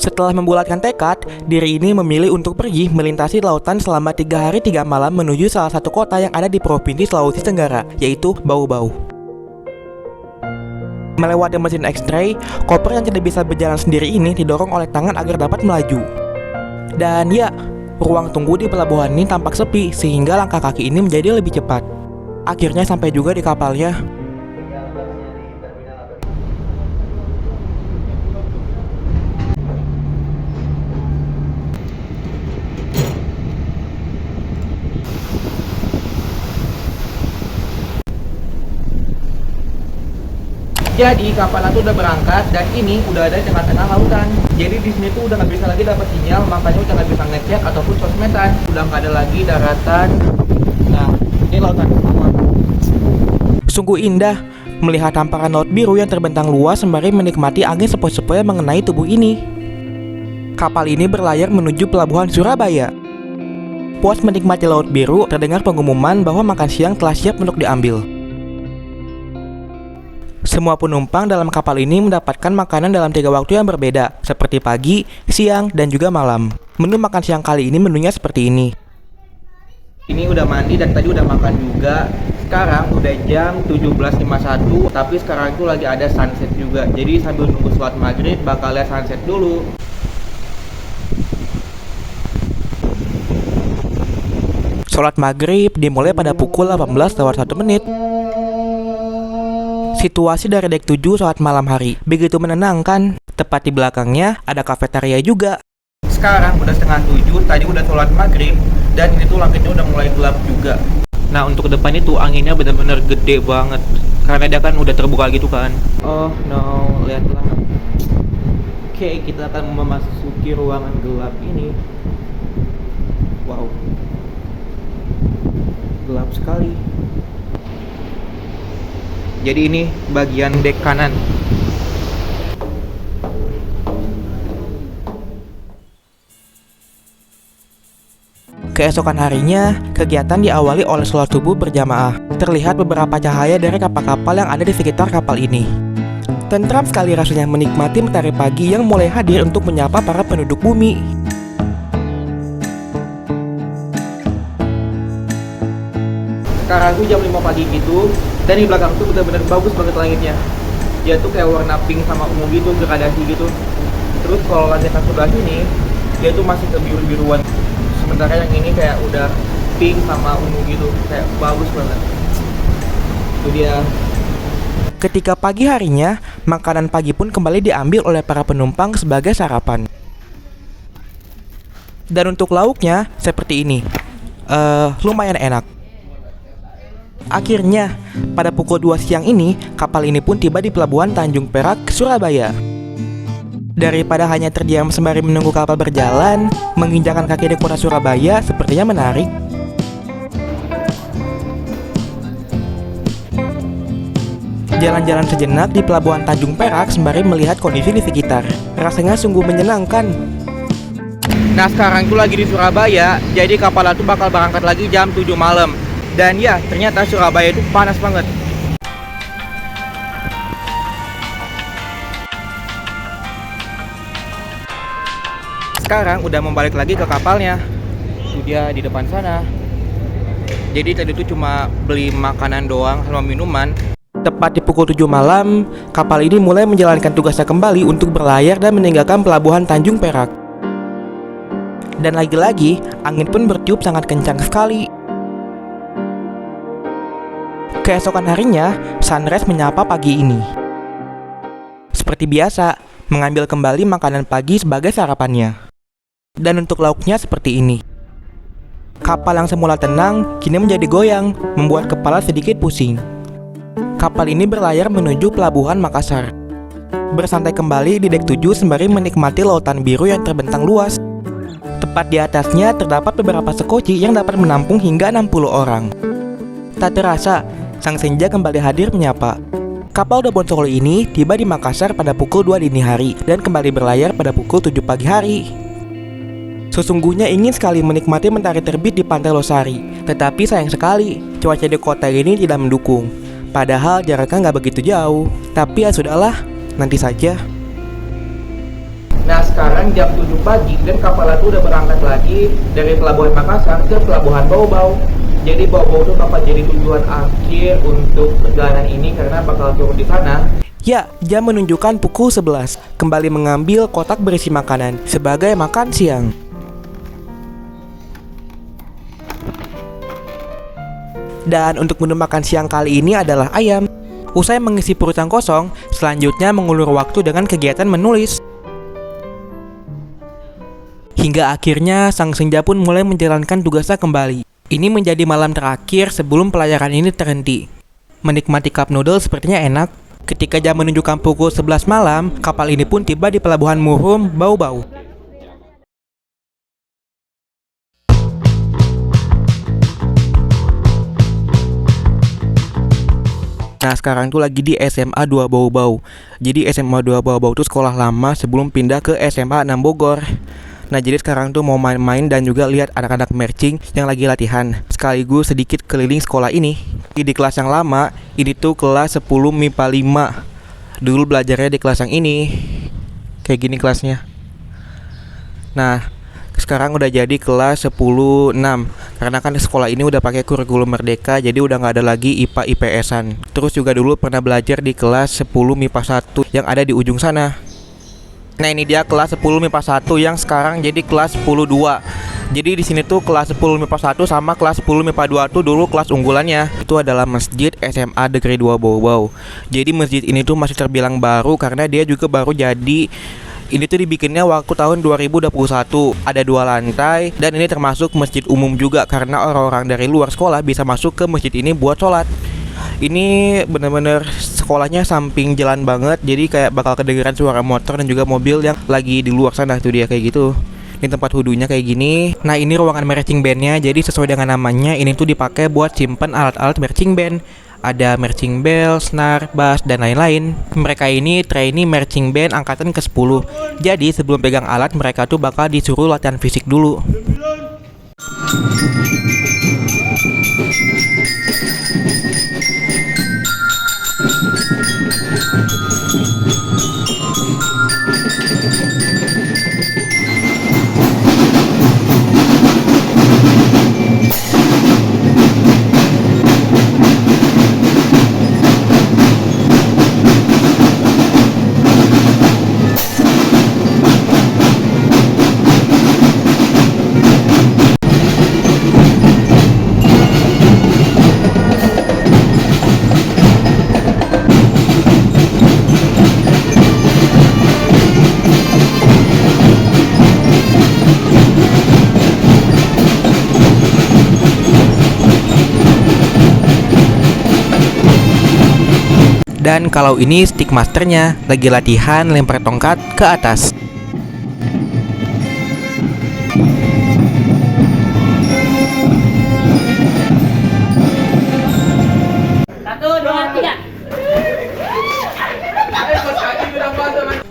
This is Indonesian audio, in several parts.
Setelah membulatkan tekad, diri ini memilih untuk pergi melintasi lautan selama 3 hari 3 malam menuju salah satu kota yang ada di Provinsi Sulawesi Tenggara, yaitu Bau-Bau. Melewati mesin X-ray, koper yang tidak bisa berjalan sendiri ini didorong oleh tangan agar dapat melaju. Dan ya, ruang tunggu di pelabuhan ini tampak sepi sehingga langkah kaki ini menjadi lebih cepat. Akhirnya sampai juga di kapalnya. Jadi kapal itu udah berangkat dan ini udah ada di tengah-tengah lautan. Jadi di sini tuh udah nggak bisa lagi dapat sinyal, makanya udah nggak bisa ngecek ataupun sosmedan. Udah nggak ada lagi daratan. Nah, ini lautan semua. Sungguh indah melihat hamparan laut biru yang terbentang luas sembari menikmati angin sepoi-sepoi yang mengenai tubuh ini. Kapal ini berlayar menuju pelabuhan Surabaya. Puas menikmati laut biru, terdengar pengumuman bahwa makan siang telah siap untuk diambil. Semua penumpang dalam kapal ini mendapatkan makanan dalam 3 waktu yang berbeda, seperti pagi, siang, dan juga malam. Menu makan siang kali ini menunya seperti ini. Ini udah mandi dan tadi udah makan juga. Sekarang udah jam 17.51, tapi sekarang itu lagi ada sunset juga. Jadi sambil nunggu sholat maghrib bakal lihat sunset dulu. Sholat maghrib dimulai pada pukul 18:01. Situasi dari dek 7 saat malam hari begitu menenangkan. Tepat di belakangnya ada kafetaria juga. Sekarang udah setengah 7, tadi udah sholat maghrib dan ini tuh langitnya udah mulai gelap juga. Nah, untuk depan itu anginnya benar-benar gede banget karena dia kan udah terbuka gitu kan. Oh no, lihatlah. Oke, kita akan memasuki ruangan gelap ini. Wow, gelap sekali. Jadi ini bagian dek kanan. Keesokan harinya, kegiatan diawali oleh sholat subuh berjamaah. Terlihat beberapa cahaya dari kapal-kapal yang ada di sekitar kapal ini. Tentram sekali rasanya menikmati matahari pagi yang mulai hadir untuk menyapa para penduduk bumi. Sekarang tuh jam 5 pagi gitu, dan di belakang tuh benar-benar bagus banget langitnya. Dia tuh kayak warna pink sama ungu gitu, gradasi gitu. Terus kalau langit yang sebelah sini, dia tuh masih kebiru-biruan. Sementara yang ini kayak udah pink sama ungu gitu, kayak bagus banget. Itu dia. Ketika pagi harinya, makanan pagi pun kembali diambil oleh para penumpang sebagai sarapan. Dan untuk lauknya seperti ini. Lumayan enak. Akhirnya, pada pukul 2 siang ini, kapal ini pun tiba di pelabuhan Tanjung Perak, Surabaya. Daripada hanya terdiam sembari menunggu kapal berjalan, menginjakan kaki di kota Surabaya sepertinya menarik. Jalan-jalan sejenak di pelabuhan Tanjung Perak sembari melihat kondisi di sekitar. Rasanya sungguh menyenangkan. Nah, sekarang itu lagi di Surabaya, jadi kapal itu bakal berangkat lagi jam 7 malam. Dan ya, ternyata Surabaya itu panas banget. Sekarang udah membalik lagi ke kapalnya. Itu dia di depan sana. Jadi tadi itu cuma beli makanan doang sama minuman. Tepat di pukul 7 malam, kapal ini mulai menjalankan tugasnya kembali untuk berlayar dan meninggalkan pelabuhan Tanjung Perak. Dan lagi-lagi, angin pun bertiup sangat kencang sekali. Keesokan harinya, sunrise menyapa pagi ini. Seperti biasa, mengambil kembali makanan pagi sebagai sarapannya. Dan untuk lauknya seperti ini. Kapal yang semula tenang, kini menjadi goyang, membuat kepala sedikit pusing. Kapal ini berlayar menuju pelabuhan Makassar. Bersantai kembali di dek 7 sembari menikmati lautan biru yang terbentang luas. Tepat di atasnya terdapat beberapa sekoci yang dapat menampung hingga 60 orang. Tak terasa, sang senja kembali hadir menyapa. Kapal Dobon Solo ini tiba di Makassar pada pukul 2 dini hari dan kembali berlayar pada pukul 7 pagi hari. Sesungguhnya ingin sekali menikmati matahari terbit di Pantai Losari, tetapi sayang sekali cuaca di kota ini tidak mendukung. Padahal jaraknya nggak begitu jauh, tapi ya sudahlah, nanti saja. Nah sekarang jam 7 pagi dan kapal itu udah berangkat lagi dari Pelabuhan Makassar ke Pelabuhan Bau-Bau. Jadi Bau-Bau itu bakal jadi tujuan akhir untuk perjalanan ini karena bakal turun di sana. Ya, jam menunjukkan pukul 11. Kembali mengambil kotak berisi makanan sebagai makan siang. Dan untuk menu makan siang kali ini adalah ayam. Usai mengisi perut yang kosong, selanjutnya mengulur waktu dengan kegiatan menulis. Hingga akhirnya sang senja pun mulai menjalankan tugasnya kembali. Ini menjadi malam terakhir sebelum pelayaran ini terhenti. Menikmati cup noodle sepertinya enak. Ketika jam menunjukkan pukul 11 malam, kapal ini pun tiba di Pelabuhan Muhrum, Bau-Bau. Nah sekarang tuh lagi di SMA 2 Bau-Bau. Jadi SMA 2 Bau-Bau itu sekolah lama sebelum pindah ke SMA 6 Bogor. Nah jadi sekarang tuh mau main-main dan juga lihat anak-anak marching yang lagi latihan. Sekaligus sedikit keliling sekolah ini. Di kelas yang lama, ini tuh kelas 10 MIPA 5. Dulu belajarnya di kelas yang ini. Kayak gini kelasnya. Nah sekarang udah jadi kelas 10-6. Karena kan sekolah ini udah pakai kurikulum merdeka, jadi udah nggak ada lagi IPA IPS-an. Terus juga dulu pernah belajar di kelas 10 MIPA 1 yang ada di ujung sana. Nah ini dia kelas 10 MIPA 1 yang sekarang jadi kelas 10-2. Jadi di sini tuh kelas 10 MIPA 1 sama kelas 10 MIPA 2 tuh dulu kelas unggulannya. Itu adalah masjid SMA Negeri 2 Bau-Bau. Jadi masjid ini tuh masih terbilang baru karena dia juga baru jadi. Ini tuh dibikinnya waktu tahun 2021. Ada 2 lantai dan ini termasuk masjid umum juga karena orang-orang dari luar sekolah bisa masuk ke masjid ini buat sholat. Ini bener-bener sekolahnya samping jalan banget, jadi kayak bakal kedengeran suara motor dan juga mobil yang lagi di luar sana tuh dia kayak gitu. Ini tempat wudhunya kayak gini. Nah ini ruangan marching bandnya, jadi sesuai dengan namanya ini tuh dipakai buat simpen alat-alat marching band. Ada marching bell, snare, bass, dan lain-lain. Mereka ini trainee marching band angkatan ke-10. Jadi sebelum pegang alat mereka tuh bakal disuruh latihan fisik dulu. Dan kalau ini stick masternya lagi latihan lempar tongkat ke atas.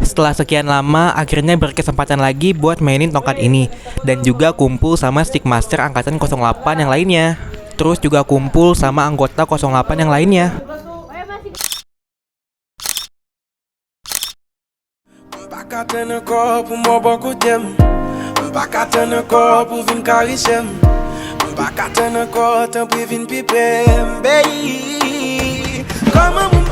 Setelah sekian lama, akhirnya berkesempatan lagi buat mainin tongkat ini. Dan juga kumpul sama stick master angkatan 08 yang lainnya. Terus juga kumpul sama anggota 08 yang lainnya. Mbakata no copo, mo boku dem. Mbakata no copo, vim carisem. Mbakata no copo, vim pipem, baby. Como um